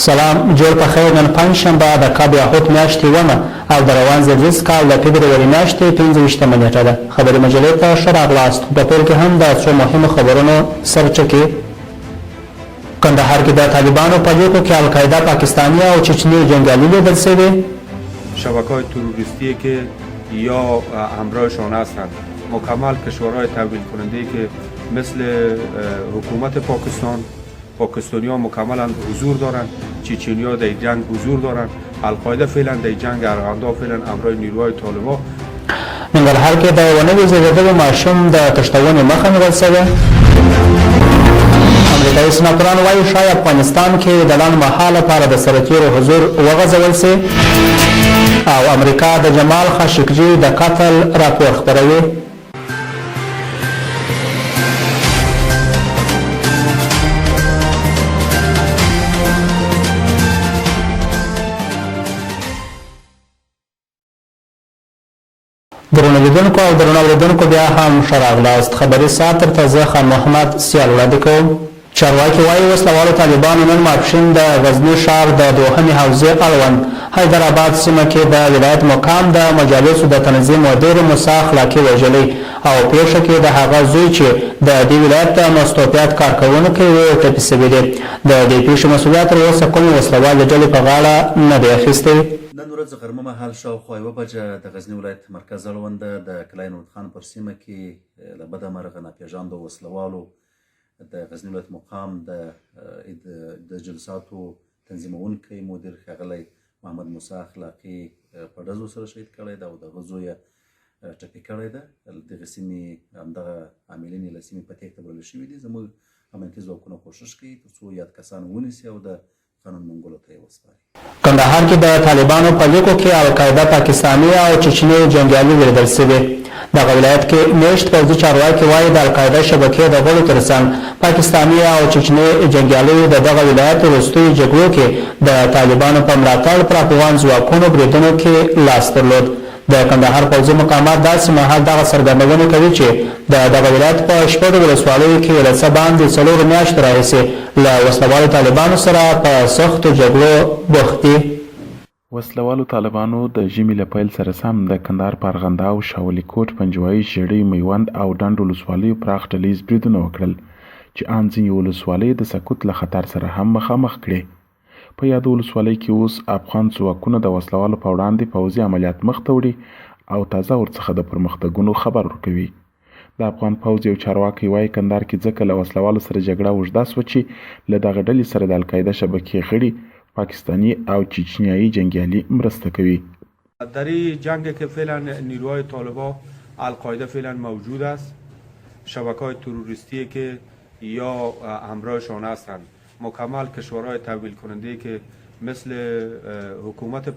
سلام جوړ په خیر. نن پنجشنبه د کاب یاهود میاشتې ومه او د روان زلزلز کال د فبروري میاشتې 25مه نیټه ده. خبري مجلې ته ښه راغلاست. په پیل کې هم د څو مهمو خبرونو سرچکې. کندهار کې د طالبانو په لیکو کې القاعده پاکستانی او چچنی جنگیالی لیدل شوي. شبکه‌های تروریستی که یا همراهشان هستند مکمل کشورهای تحویل کننده که مثل حکومت پاکستانی‌ها مکملا حضور دارند، چچنی‌ها در جنگ حضور دارند، القاعده فعلا در جنگ ارغندا فعلا همراه نیروهای طالبان. ننګرهار کې د ونوي زیږیدلو ماشوم د تښتونې مخه نیول شوې. امریکایي سناتوران وایي ښایي افغانستان کې د لنډمهاله لپاره د سرتیرو حضور وغځول شي او امریکا د جمال خاشقجي د قتل راپور خپروي. درنو لیدونکو او درنو اوریدونکو بیا هم ښه راغلاست. خبري ساعت تر تازه خان محمد سیال وړاندې کوم. چارواکي وایي وسلوالو طالبانو نن ماپښین د غزني ښار د دوهمې حوزې اړوند حیدرآباد سیمه کې د ولایت مقام د مجالسو د تنظیم مدیر موسی اخلاقي وژلی او پیښه کې د هغه زوی چې د دې ولایت د مستوفیت کارکوونکی و ټپي شوی دی. د دې پیښې مسؤلیت تر اوسه کومې وسلوالې ډلې په غاړه نه دی اخیستی. نن ورځ غرمه مهال شاوخوا 1 بجه د غزني ولایت مرکز اړونده د کلی نور خان پر سیمه کې له بده مرغه ناپېژاندو وسلوالو د غزني ولایت مقام د جلساتو تنظیمونکی مدیر ښاغلی محمد موسی اخلاقي په ډزو سره شهید کړی ده او د هغه زوی یې ټپي کړی ده. دغه سیمې همدغه عاملین یې له سیمې په تېښته بلل شوي دي. زموږ امنیتي ځواکونه کوښښ کوي تر څو یاد کسان ونیسي او د قانون منګولو ته یې وسپاري. کندهار کې د طالبانو په لیکو کې القاعده پاکستاني او چچني جنګیالي لیدل شوي. دغه ولایت کې میشت پوځي چارواکي وایي د القاعده شبکې د غړو ترڅنګ پاکستاني او چچني جنګیالیو د دغه ولایت وروستیو جګړو کې د طالبانو په ملاتړ پر افغان ځواکونو بریدونو کې لاس درلود. د کندهار پوځي مقامات داسې مهال دغه څرګندونه کوي چې د دغه ولایت په شپږو ولسوالیو کې له څه باندې 4 میاشتې راهیسې له وسلوالو طالبانو سره په سختو جګړو بوخت دي. وسلوالو طالبانو د ژمي له پیل سره سم د کندهار په ارغنداو، شاولي کوټ، پنجوایي، ژړۍ، میوند او ډنډ ولسوالیو پراخ ډلیز بریدونه وکړل چې ان ځینې ولسوالۍ د سقوط له خطر سره هم مخامخ کړې. په یادو ولسوالۍ کې اوس افغان ځواکونه د وسلوالو په وړاندې پوځي عملیات مخ ته وړي او تازه ورڅخه د پرمختګونو خبر ورکوي. د افغان پوځ یو چارواکی وایي کندهار کې ځکه له وسلوالو سره جګړه اوږده سوه چې له دغه ډلې سره د القاعده شبکې غړي پاکستانی او چچنیایی جنگیالی مرسته کوي. در این جنگ که فعلا نیروهای طالبان القاعده فعلا موجود است، شبکه‌های تروریستی که یا همراهشان هستند مکمل کشورهای تحویل کننده که مثل حکومت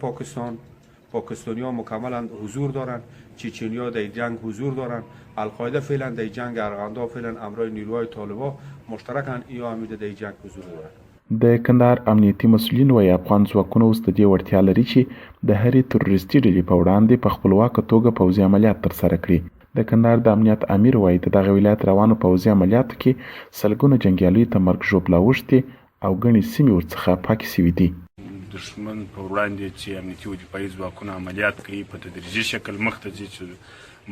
پاکستانی‌ها مکملا حضور دارند، چچنی‌ها در جنگ حضور دارند، القاعده فعلا در جنگ ارغندا فعلا همراه نیروهای طالبان مشترکاً یا امید در جنگ حضور دارند. د کندهار امنیتي مسؤلین وایي افغان ځواکونه اوس د دې وړتیا لري چې د هرې تروریستي ډلې په وړاندې په خپلواکه توګه پوځي عملیات ترسره کړي. د کندهار د امنیت امیر وایي د دغه ولایت روانو پوځي عملیاتو کې سلګونه جنګیالیو ته مرګ ژوبله اوښتې او ګڼې سیمې ورڅخه پاکې سوي دي. دښمن په وړاندې چې امنیتي او دفاعي ځواکونه عملیات کوي په تدریجي شکل مخ ته ځي چې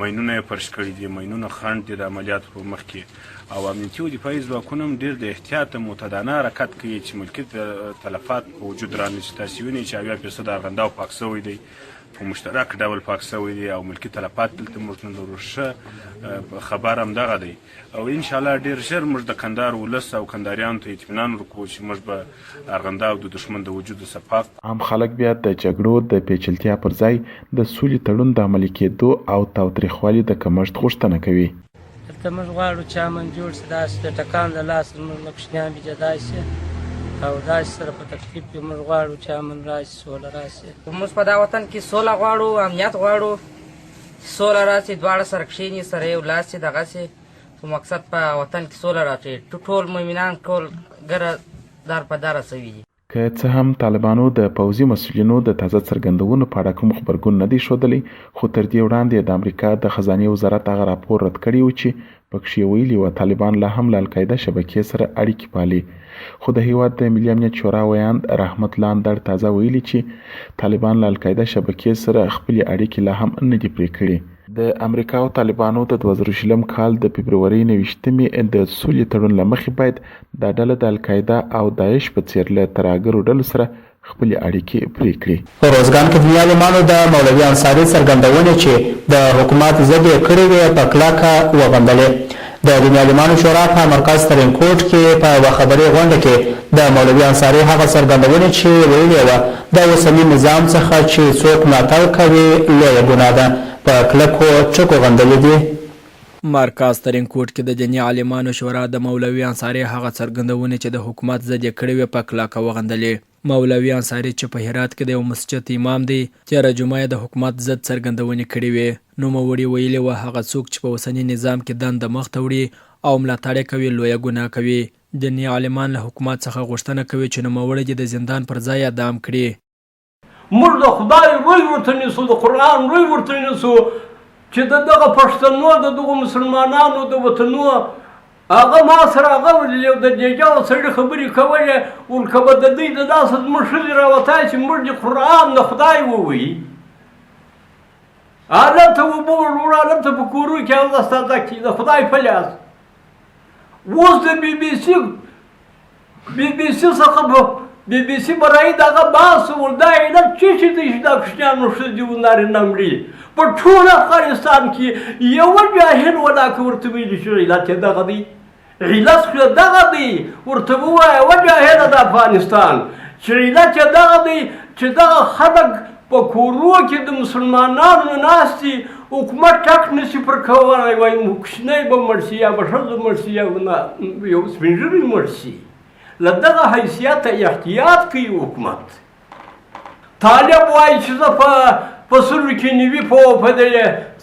ماینونه یې فرش کړي دي، ماینونه خنډ دي د عملیاتو په مخ کې او امنیتي او دفاعي ځواکونه هم ډېر د احتیاط متعدانه حرکت کوي چې ملکي تلفات په وجود رانیسي. تاسې وینئ چې 80% ارغنداو پاک شوی دی، په مشترک ډول پاک شوی دی او ملکي تلفات دلته موږ نه لرو. ښه خبر همدغه دی او انشاءالله ډېر ژر موږ د کندهار ولس او کندهاریانو ته اطمینان ورکوو چې موږ به ارغنداو د دښمن د وجوده څخه پاک. عام خلک بیا د جګړو د پیچلتیا پر ځای د سولې تړون د عملي کېدو او تاوتریخوالي د کمښت غوښتنه کوي. دلته موږ غواړو چې امن جوړ شي، داسې د ټکان له لاسه زموږ له کوچنیان بې جدا شي او داسې سره په تکلیف کې موږ غواړو چې امن راشي، سوله راشي. موږ په دا وطن کې سوله غواړو، امنیت غواړو، سوله راشي، دواړه سره کښېني، سره یو لاس شي، دغسې په مقصد په وطن کې سوله راشي. ټول مؤمنان ټول ګره دار په داره سوي دي. که څه هم طالبانو د پوځي مسؤلینو د تازه څرګندونو په اړه کوم خبرګون نه دی ښودلی، خو تر دې وړاندې د امریکا د خزانې وزارت هغه راپور رد کړی و چې پکښې ویلي وه طالبان لا هم له القاعده شبکې سره اړیکې پالي. خو د هیواد د ملي امنیت شورا ویاند رحمت الله اندړ تازه ویلي چې طالبان له القاعده شبکې سره خپلې اړیکې لا هم نه دي پرې کړې. د امریکا او طالبانو د 2020 کال د فبرورۍ 29مې د سولې تړون له مخې باید دا ډله د القاعده او داعش په څېر له ترهګرو ډلو سره خپلې اړیکې پرې کړي. په روزګان کې دیني عالمانو د مولوي انصاري څرګندونې چې د حکومت ضد یې کړې وې په کلکه وغندلې. د دیني عالمانو شورا په مرکز ترینکوټ کې په یوه خبري غونډه کې د مولوي انصاري هغه څرګندونې چې ویلې وه د اوسني نظام څخه چې څوک ملاتړ کوي لویه ګناه ده په کلکو ټکو غندلې دي. مرکز ترینکوټ کې د دیني عالمانو شورا د مولوي انصاري هغه څرګندونې چې د حکومت ضد یې کړې وې په کلکه وغندلې. مولوي انصاري چې په هرات کې د یو مسجد امام دی تېره جمعه د حکومت ضد څرګندونې کړې وې. نوموړي ویلي وه هغه څوک چې په اوسني نظام کې دنده مخته وړي او ملاتړ یې کوي لویه ګناه کوي. دیني عالمان له حکومت څخه غوښتنه کوي چې نوموړي دې د زندان پر ځای اعدام کړي. موږ د خدای روی ورته نیسو، د قرآن روی ورته نیسو چې د دغه پښتنو د دغو مسلمانانو د وطنو هغه ما سره هغه یو د جېجاو سړي خبرې کولې ورکه به د دوی د داسې زموږ ښځې راوتی چې موږ د قرآن د خدای ووایي، هلته اوبه وروړه، هلته په کورو کې اودس تازه کړي د خدای په لاس. اوس د بي بي سي څخه بي بي سي برایي دغه بحث ول دا علت چې دی چې دا کوچنیانو ښځې و نارینه مړي په ټول افغانستان کې یوه جاهل ولاکه ورته ویلي چې علت یې دغه دی، علت خو دغه دی ورته ووایه یوه جاهله د افغانستان چې علت یې دغه دی چې دغه خلک په کورو کې د مسلمانانو ناست دي، حکومت ټک نشي پر کولی، وایي کوچنی به مړ شي یا به ښځه مړ شي یا یو سپین ږیری مړ شي. له دغه حیثیته احتیاط کوي حکومت. طالب وایي چې زه په سلو کې نوي په دې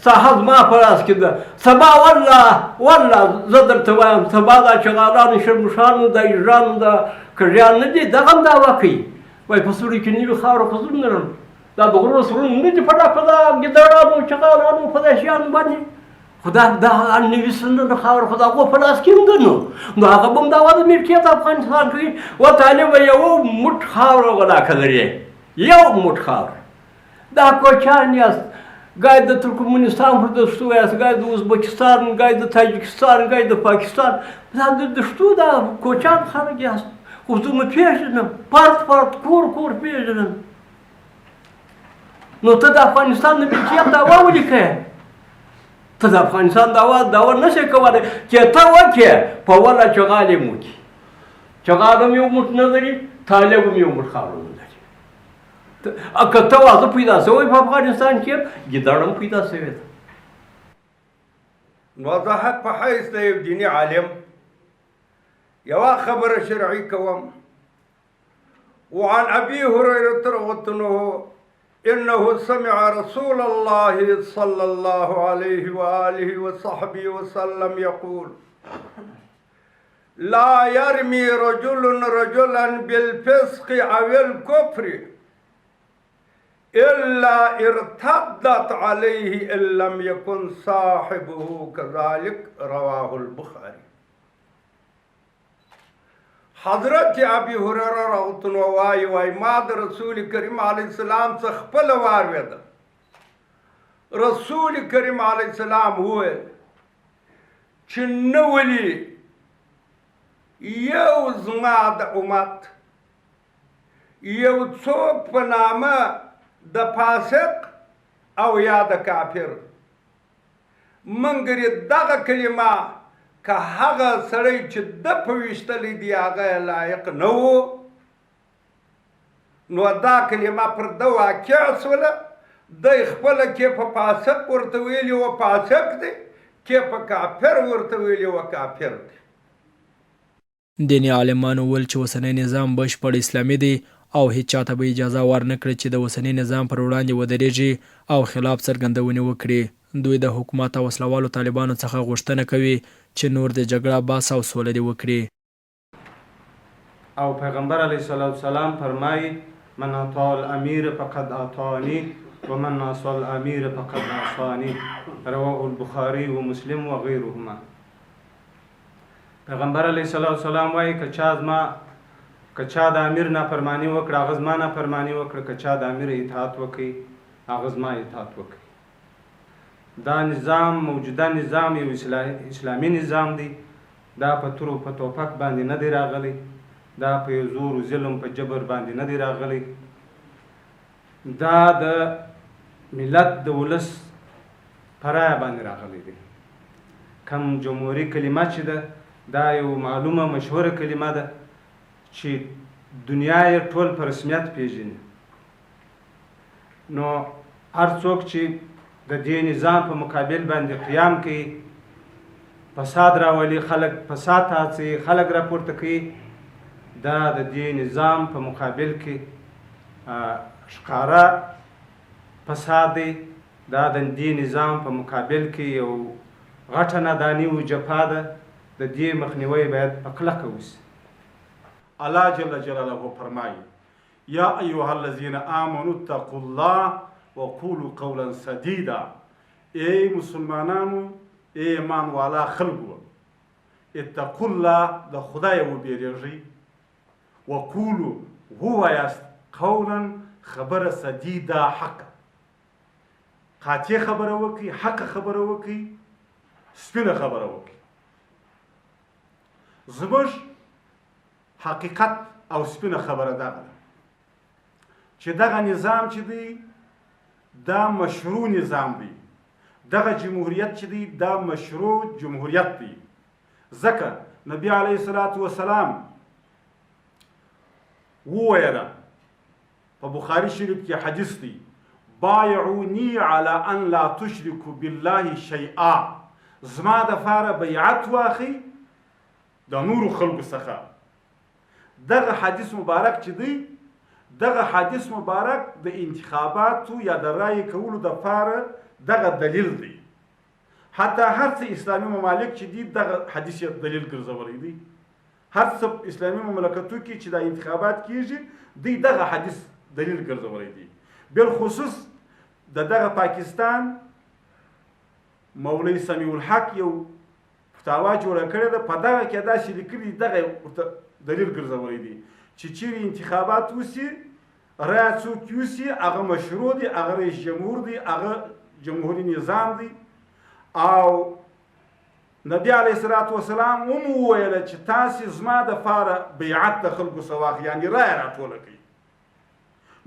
ساحه زما په لاس کې ده، سبا والله زه درته وایم سبا دا چغالانو شرموښانو د ایرانو د کږیان نه دي دغه هم دعوا کوي، وایي په سلو کې نوي خاوره خو زه نه لرم، دا د غرو سرونه نه دي پټه په دا ګیدړانو چغالانو په دې شیانو باندې، خو دا نوي سرونه خاوره خو د هغو په لاس کې هم ده. نو هغه به هم دعوا د ملکیت افغانستان کوي. و طالبه یو موټ خاوره ولاکه لري، یو موټ خاوره. دا کوچیان یاست، ګای د ترکمنستان پر دښتو یاست، ګای د ازبکستان، ګای د تاجکستان، ګای د پاکستان، دا د دښتو دا کوچیان خلک یاست. خو زه مو پېژنم، پارت کور پېژنم. نو ته د افغانستان د ملکیت دعوا ولیکه، ته د افغانستان دعوا نشې کولی چې ته وکړې په وله چغال یې وکړي. چغال هم یو موټ نه لري، طالب هم یو موټ خاوره نه لري. که ته واده پیدا شوی په افغانستان کې ګیدړ هم پیدا شوی ده. نو د حق په حیث د یو دیني عالم یوه خبره شرعي کوم. وعن ابي هريره رضي الله إنه سمع رسول الله صلى الله عليه وآله وصحبه وسلم يقول لا يرمي رجل رجلا بالفسق أو الكفر إلا ارتدت عليه إن لم يكن صاحبه كذلك رواه البخاري. حضرت ابي هريره رضی الله عنه وای ما د رسول کریم علیه السلام څخه خپل واورېده. رسول کریم علیه السلام وویل چې نه ولي یو زما د امت یو څوک په نامه د فاسق او یا د کافر منګري دغه کلمه که هغه سړی چې د په ویشتلی دی هغه لایق نه و، نو دا کلمه پر ده واقع سوله، دی خپله کې په فاسق ورته ویلي و فاسق دی، کې په کافر ورته ویلي و کافر دی. دیني عالمانو ویل چې اوسنی نظام بشپړ اسلامي دی او هیڅ چاته به اجازه ورنکړي چې د اوسني نظام پر وړاندې ودرېږي او خلاف څرګندونې وکړي. دوی د حکومت او وسلوالو طالبانو څخه غوښتنه کوي چې نور د جګړه بحث او سوله دې وکړي. او پیغمبر علیه السلام فرمایي من اطاع الامیر فقد اطاعنی و من عصى الامیر فقد عصانی، رواه البخاری و مسلم و غیرهما. پیغمبر علیه السلام وایي که چا د امیر نافرماني وکړه هغه زما نافرماني وکړه، که چا د امیر اطاعت وکړي هغه زما اطاعت وکړي. دا نظام موجوده نظام یو اسلامي نظام دی. دا په تور او په توپک باندې نه دی راغلی، دا په یو زور و ظلم په جبر باندې نه دی راغلی. دا د ملت د ولس په رایه باندې راغلی دی. کم جمهوري کلمه چې ده دا یو معلومه مشهوره کلمه ده چې دنیا یې ټول په رسمیت پیژني. نو هر څوک چې د دې نظام په مقابل باندې قیام کوي، فساد راولي، خلک فساد هڅوي، خلک راپورته کوي، دا د دې نظام په مقابل کې ښکاره فساد دی. دا د دې نظام په مقابل کې یو غټه ناداني و جفا ده. د دې مخنیوی باید په کلکه وشي. الله جل جلاله فرمایي یا ایها الذین آمنوا اتقوا الله وقولوا قولا سدیدا. ای مسلمانانو، ای ایمان والا خلکو، اتقوا الله، د خدای وبېرېږئ، وقولوا ووایاست قولا خبره سدیدا، حق قاطع خبره وکړئ، حق خبره وکړئ، سپینه خبره وکړئ. زموږ حقیقت او سپینه خبره دغه ده چې دغه نظام چې دی دا مشروع نظام دی. دغه جمهوریت چې دی دا مشروع جمهوریت دی. ځکه نبی علیه الصلاة والسلام وویله په بخاري شریف کې حدیث دی، بایعونی علی ان لا تشرکوا بالله شیئا. زما دپاره بیعت واخی د نورو خلکو څخه. دغه حدیث مبارک چې دی، دغه حدیث مبارک د انتخاباتو یا د رایې کولو دپاره دغه دلیل دی. حتی هر څه اسلامي ممالک چې دي دغه حدیث یې دلیل ګرځولی دی. هر څه اسلامي مملکتو کې چې دا انتخابات کیږي دوی دغه حدیث دلیل ګرځولی دی. بالخصوص د دغه پاکستان مولوی سمیع الحق یو فتاوا جوړه کړې ده، په دغه کې داسې لیکلي دغه دلیل ګرځولی دی چې چیرې انتخابات وسي، رایه څوک یوسي، هغه مشروع دی، هغه رئیس جمهور دی، هغه جمهوري نظام دی. او نبی علیه الصلاة والسلام هم وویله چې تاسې زما دپاره بیعت د خلکو څه واخلئ، یعنې رایه راټوله کړئ.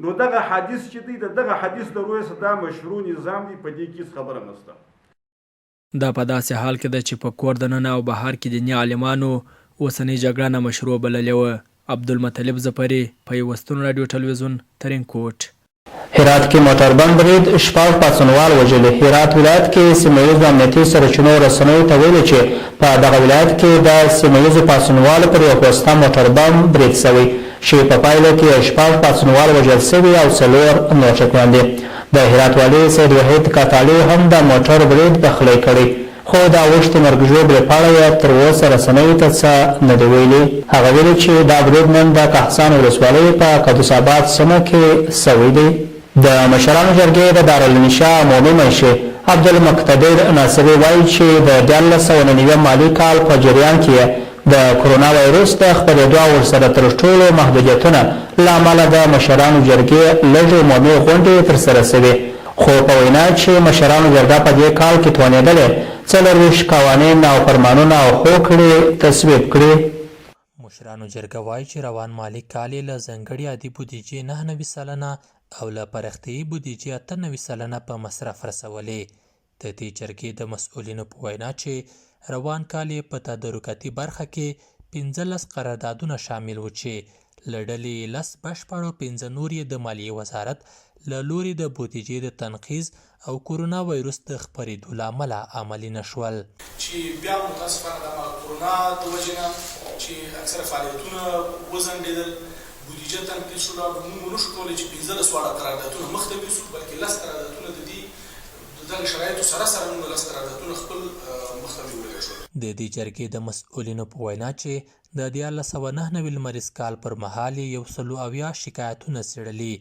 نو دغه حدیث چې دی د دغه حدیث د رویه څخه دا مشروع نظام دی، په دې کې هېڅ خبره نشته. دا په داسې حال کې ده چې په کور دننه او بهر کې دیني عالمانو اوسنۍ جګړه نامشروع بللې وه. عبدالمطلب ظفري، پیوستون راډیو ټلویزیون، ترینکوټ. هرات کې موټر بم برید 6 پاڅونوال وژلي. هرات ولایت کې سیمه ییزو امنیتي سرچینو رسنیو ته ویلي چې په دغه ولایت کې د سیمه ییزو پاڅونوالو پر یو پوسته موټر بم برید شوی چې په پایله کې 6 پاڅونوال وژل شوي او 4 نور ټپیان دي. د هرات والي سید وحید کاکالي هم د موټر برید پخلی کړی، خو د اوښتې مرګ ژوبلې په اړه یې تر اوسه رسنیو ته څه نه دي ویلي. هغه ویلي چې دا برید نن د کهسان ولسوالۍ په قدوس آباد سیمه کې شوی دی. د مشرانو جرګې د دارالانشا عمومي منشي عبدالمقتدر ناصري وایي چې د 1999 مالي کال په جریان کې د کرونا وایرس د خپرېدو او ورسره تر ټولو محدودیتونه له امله د مشرانو جرګې لږې عمومي غونډې ترسره شوې، خو په وینا چې مشرانو جرګه په دې کال کې توانېدلې 24 قوانین او فرمانونه او هوکړې تصویب کړي. مشرانو جرګه وایي چې روان مالي کال یې له ځانګړې عادي بودیجې 99 سلنه او له پرختیایي بودیجې 98 سلنه په مصرف رسولې. د دې جرګې د مسؤلینو په وینا چې روان کال یې په تدارکاتي برخه کې 15 قراردادونه شامل و چې له ډلې 10 بشپړ او 15 نور یې د مالیې وزارت له لوري د بودیجې د تنقیز او کرونا وایرس د خپرېدو له امله عملي نه شول. چې بیا متاسفانه د کرونا د وجې نه چې اکثره فعالیتونه وځنډېدل، بودیجه تنقیز شوله، موږ ونشو کولی چې 15 واړه قراردادونه مخته یوسو، بلکې 10 قراردادونه د دغه شرایطو سره موږ 10 قراردادونه خپل مخته وړلی شول. د دې جرګې د مسؤلینو په وینا چې د 1999 لمریز کال پر مهال یې 170 شکایتونه څېړلي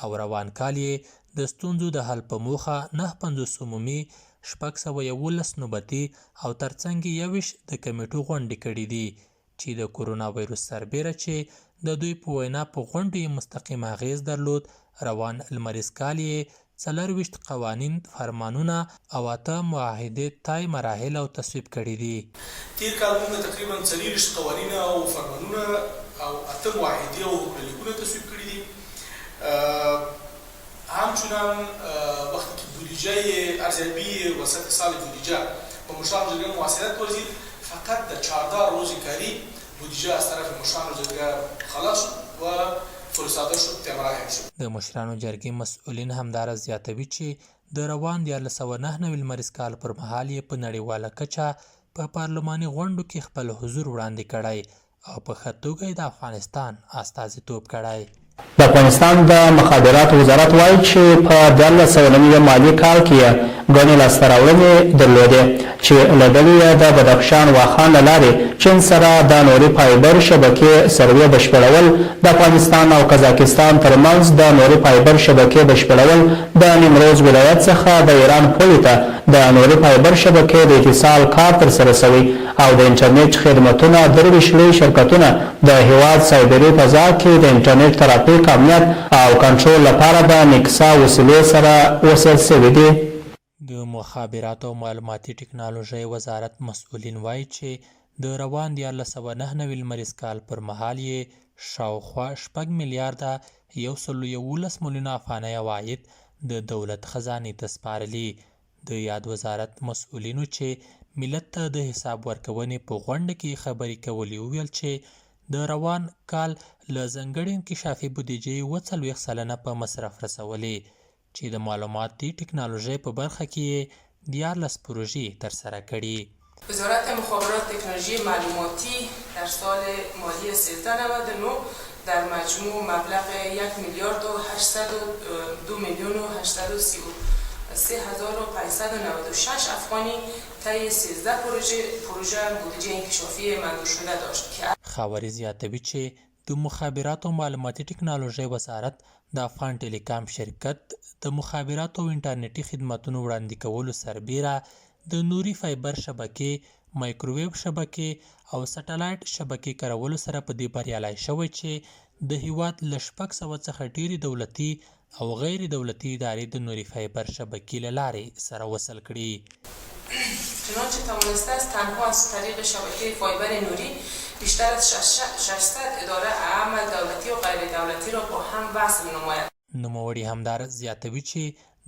او روان کال یې د ستونزو د حل په موخه 950 عمومي 611 نوبتي او ترڅنګ 21 د کمیټو غونډې کړي دي چې د کورونا وایروس سربیره چې د دوی په وینا په غونډو یې مستقیم اغیز درلود. روان لمریز کال یې 24 قوانین، فرمانونه او 8 معاهدې تای مراحل او تصویب کړي دي. تیر کال موږ تقریبا 24 قوانین او فرمانونه او 8 معاهدې او لیکونه تصویب کړي دي. همچنان وقتی که بودجه ارزیابی وسط سال بودجه با مشاور جرگه مواصلت ورزید، فقط در 14 روز کاری بودجه از طرف مشاور جرگه خلاص و فرستاده شد مراحل شد. د مشرانو جرګې مسؤلین همدارس زیاتوي چې د روان 1999 لمریز کال پر مهال یې په نړیواله کچه په پارلماني غونډو کې خپل حضور وړاندې کړی او په ښه توګه د افغانستان استازیتوب کړی. د افغانستان د مخابراتو وزارت وایي چې په 2019 مالي کال کې ګڼې لاسته راوړنې درلودې چې له ډلې د بدخشان واخان له لارې چین سره د نوري فایبر شبکې سروې بشپړول، د افغانستان او قزاقستان ترمنځ د نوري فایبر شبکې بشپړول، د نیمروز ولایت څخه د ایران پولې ته د نوري فایبر شبکې د اتصال کار ترسره شوی او د انټرنیټ خدمتونه 23 لوی شرکتونه د هیواد سایبري فضا کې د انټرنیټ ترافیک امنیت او کنټرول لپاره د نیکسا وسیلې سره وصل شوي دي. د مخابراتو او معلوماتي ټکنالوژۍ وزارت مسؤلین وایي چې د روان 1999 لمریز کال پر مهال یې شاوخوا 6 میلیارده 111 میلیونه افغانۍ عواید د دولت خزانې ته سپارلي. د یاد وزارت مسؤلینو چې ملت ته د حساب ورکونې په غونډه کې خبرې کولې وویل چې د روان کال له ځانګړې انکشافي بودیجې 40 سلنه په مصرف رسولې چې د معلوماتي ټکنالوژۍ په برخه کې 14 پروژې ترسره کړي. وزارت مخابرات تکنولوژی معلوماتی در سال مالی 1399 در مجموع مبلغ 1 میلیارد و 802 میلیون و 833,596 افغانی طی 13 پروژه بودجه انکشافی منظور شده داشت که خاوری زیاتوي چې د مخابراتو او معلوماتي ټکنالوژۍ وزارت د افغان ټیلیکام شرکت د مخابراتو او انټرنیټي خدماتو وړاندې کولو سربیره د نوري فایبر شبکې، مایکروویو شبکې او سټلایټ شبکې کارولو سره په دې بریالی شوی چې د هیواد له 600 څخه ډیرې دولتي او غیر دولتي ادارې د نوري فایبر شبکې له لارې سره وصل کړي. چنانچه توانسته است تنها از طریق شبکه فایبر نوری بیشتر از 600 اداره عمل دولتی و غیر دولتی را با هم وصل نماید. نوموړي همدار زیاتوي چې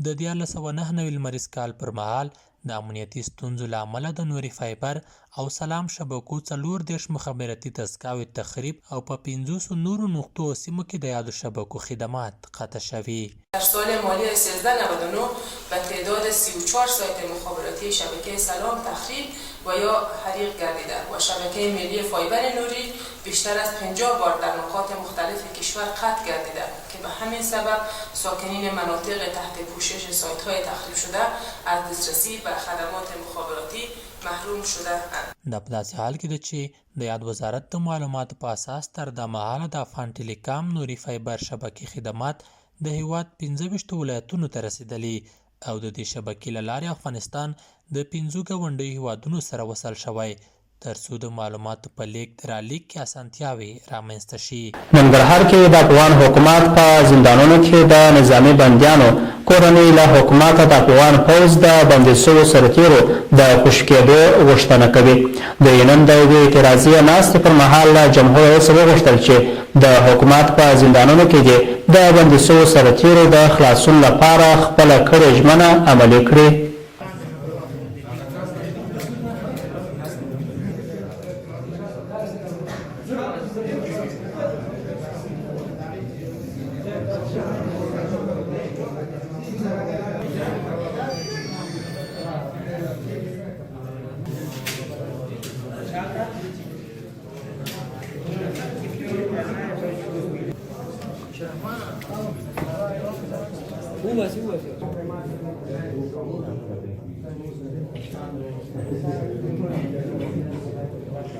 د 1999 لمریز کال پر مهال د امنیتي ستونزو له امله د نوري فایبر او سلام شبکو 34 مخابراتي دستګاوې تخریب او په 500 نورو نقطو او سیمو کې د یادو شبکو خدمات قطع شوي. در سال مالی 1399 به تعداد 34 سایت مخابراتی شبکه سلام تخریب و یا حریق گردیده و شبکه ملی فایبر نوری بیشتر از 50 بار در نقاط مختلف کشور قطع گردیده که به همین سبب ساکنین مناطق تحت پوشش سایت‌های تخریب شده از دسترسی به خدمات مخابراتی محروم شده اند. دا په داسې حال کې ده چې د یاد وزارت د معلوماتو په اساس تر د مهاله د افغان ټیلیکام نوري فایبر شبکې خدمات د هیواد 15 ولایتونو ته رسیدلي او د دې شبکې له لارې افغانستان د 15 ګاونډیو هیوادونو سره وصل شوی ترڅو د معلوماتو په لیږد رالیږد کې اسانتیاوې رامنځته شي. ننګرهار کې د افغان حکومت په زندانونو کې د نظامي بندیانو کورنۍ له حکومته د افغان پوځ د بندي شویو سرتیرو د خوشي کېدو غوښتنه کوي. دوی نن د یوې اعتراضي ناستې پر مهال له جمهور رئیس وغوښتل چې د حکومت په زندانونو کې د بندي شویو سرتیرو د خلاصون لپاره خپله کړې ژمنه عملي کړي.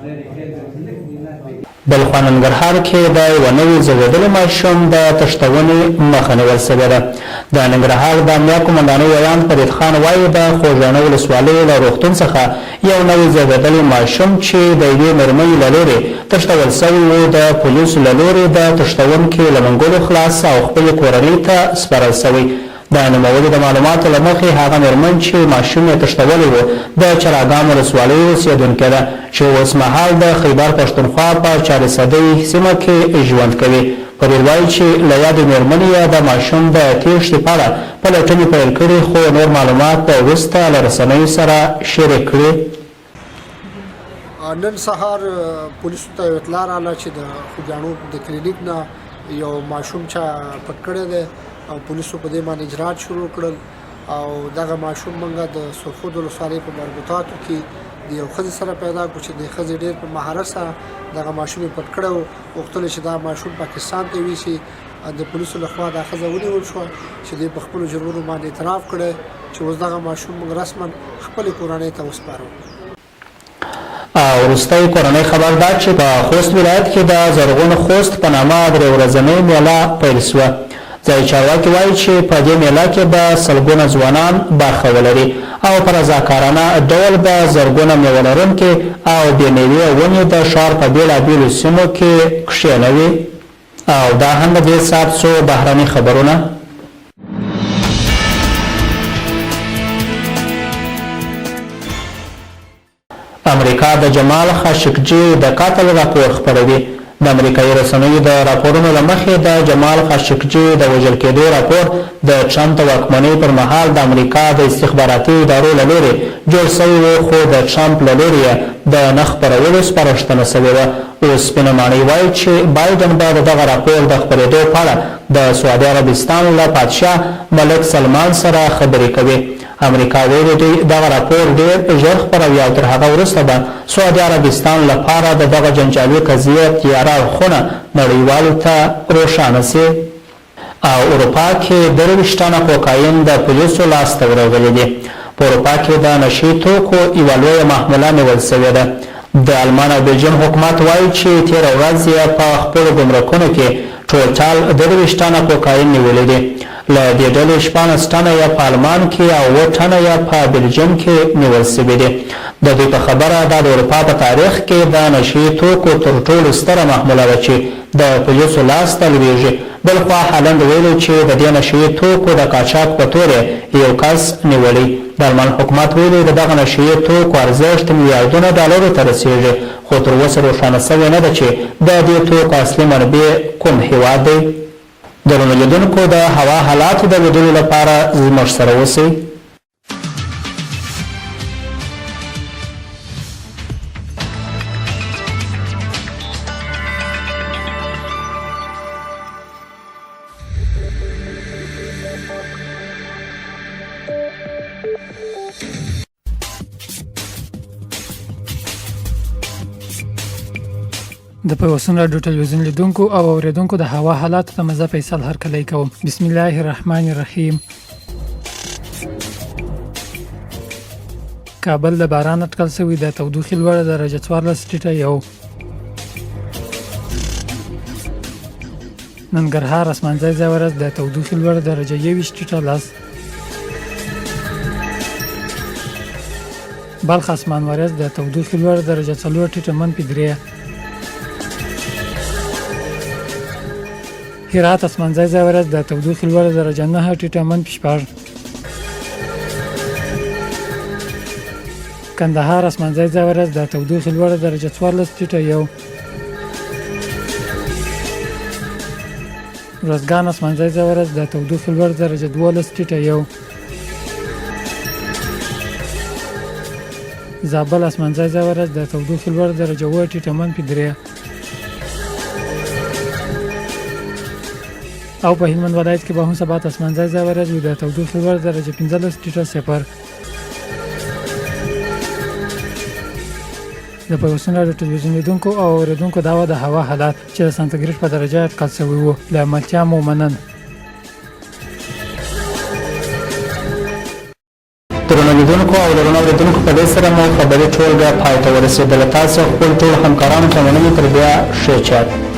Very good. بل خو ننګرهار کې د یوه نوي زېږېدلي ماشوم د تښتونې مخه نیول سوې ده. د ننګرهار د امنیه قومندانۍ ویاند فرید خان وایي د خوږیاڼي ولسوالۍ له روغتون څخه یو نوی زېږېدلی ماشوم چې د یوې مېرمنې له لورې تښتول سوی و د پولیسو له لورې د تښتونکي له منګولو خلاص او خپلې کورنۍ ته سپارل سوی. د نوموړي د معلوماتو له مخې هغه مېرمن چې ماشوم یې تښتولی و د چراګام ولسوالۍ اوسېدونکې ده چې اوس مهال د خیبر پښتونخوا په چارسدۍ سیمه کې ژوند کوي. فرید وایي چې له یادې مېرمنې یې د ماشوم د تېښتې په اړه پلټنې پیل کړي خو نور معلومات به وروسته له رسنیو سره شریک کړي. نن سهار پولیسو ته یو اطلاع راغله چې د خوږیاڼو د کلینیک نه یو ماشوم چا پټ کړی دی او پولیسو په دې باندې اجرات شروع کړل او دغه ماشوم موږ د سرخود ولسوالۍ په مربوطاتو کې د یو ښځې سره پیدا کړو چې د ښځې ډېر په مهارت سره دغه ماشوم یې پټ کړی و. غوښتل چې دا ماشوم پاکستان ته یوسي. د پولیسو لخوا دا ښځه ونیول شوه چې دوی په خپلو جرمونو باندې اعتراف کړی چې اوس دغه ماشوم موږ رسما خپلې کورنۍ ته وسپارو. او وروستی کورنۍ خبر ده چې په خوست ولایت کې د زرغون خوست په نامه درې ورځنۍ میله پیل شوه. ځایي چارواکي وایي چې په دې میله کې به سلګونه ځوانان برخه ولري او په رضاکارانه ډول به زرګونه میوه لرونکې او بې میوې ونې د ښار په بېلابېلو سیمو کې کښېنوي. او دا هم د دې ساعت څو بهرني خبرونه. امریکا د جمال خاشقجي د قتل راپور خپروي. د امریکایي رسنیو د راپورونو له مخې د جمال خاشقجي د وژل کېدو راپور د ټرمپ د واکمنۍ پر مهال د امریکا د استخباراتي ادارو له لورې جوړ سوی و خو د ټرمپ له لورې د نه خپرولو سپارښتنه سوې وه. اوس سپینه ماڼۍ وایي چې بایډن به د دغه راپور د خپرېدو په اړه د سعودي عربستان له پادشاه ملک سلمان سره خبرې کوي. امریکا ویلي دوی دغه راپور ډېر ژر خپروي او تر هغه وروسته به سعودي عربستان لپاره د دغه جنجالي قضیې تیاره اړخونه نړیوالو ته روښانه سي. او اروپا کې 23 ټنه کوکاین د پولیسو لاسته ورغلي دي. په اروپا کې د نشي توکو یوه لویه محموله نیول سوې ده. د آلمان او بلجیم حکومت وایي چې تېره ورځ یې په خپلو ګمرکونو کې ټوټال 23 ټنه کوکاین نیولي دي. له دې ډلې 14 ټنه یې په آلمان کې او 7 ټنه یې په بلجیم کې نیول سوي دي. د دوی په خبره دا د اروپا په تاریخ کې د نشي توکو تر ټولو ستره محموله ده چې د پولیسو لاسته لویږي. بلخوا هالند ویلي چې د دې نشي توکو د قاچاق په تورې یو کس نیولی. د آلمان حکومت ویلي د دغه نشي توکو ارزښت میلیاردونه ډالرو ته رسیږي خو تر اوسه روښانه سوی نه ده چې د دې توکو اصلي منبع کوم هیواد دی. درنو لیدونکو د هوا حالاتو د لیدلو لپاره زموږ سره اوسئ. د پیوستون راډیو ټلویزیون لیدونکو او اوریدونکو د هوا حالاتو ته مزه فیصل هرکلی کوم. بسم الله الرحمن الرحیم. کابل د باران اټکل شوی د تودوخې لوړه درجه 14 ټیټه یو. ننګرهار اسمانځای ځای ورځ د تودوخې لوړه درجه 21 ټیټه 10. بلخ اسمان ورځ د تودوخې لوړه درجه 4 ټیټه -3. هرات اسمانځای ځای ورځ د تودوخې لوړه درجه 9 ټیټه -4. کندهار اسمانځای ځای ورځ د تودوخې لوړه درجه 14 ټیټه 1. روزګان اسمانځای ځای ورځ د تودوخې لوړه درجه 12 ټیټه 1. زابل اسمانځای ځای ورځ د تودوخې لوړه درجه 7 ټیټه -3. او په هلمند ولایت کې به هم سبا اسمانځای ځای ورځ وي د تودوخې لوړه درجه 15 ټیټه 0. د پیوستون راډیو ټلویزیون لیدونکو او اوریدونکو دا و د هوا حالات چې د سانتیګریډ په درجه اټکل شوي وو. له ملتیا مو مننه. درنو لیدونکو او درنو اورېدونکو په دې سره مو خبري ټولګه پای ته ورسېدله. تاسو خپل ټول همکارانو ته مننه. تر بیا ښه چات.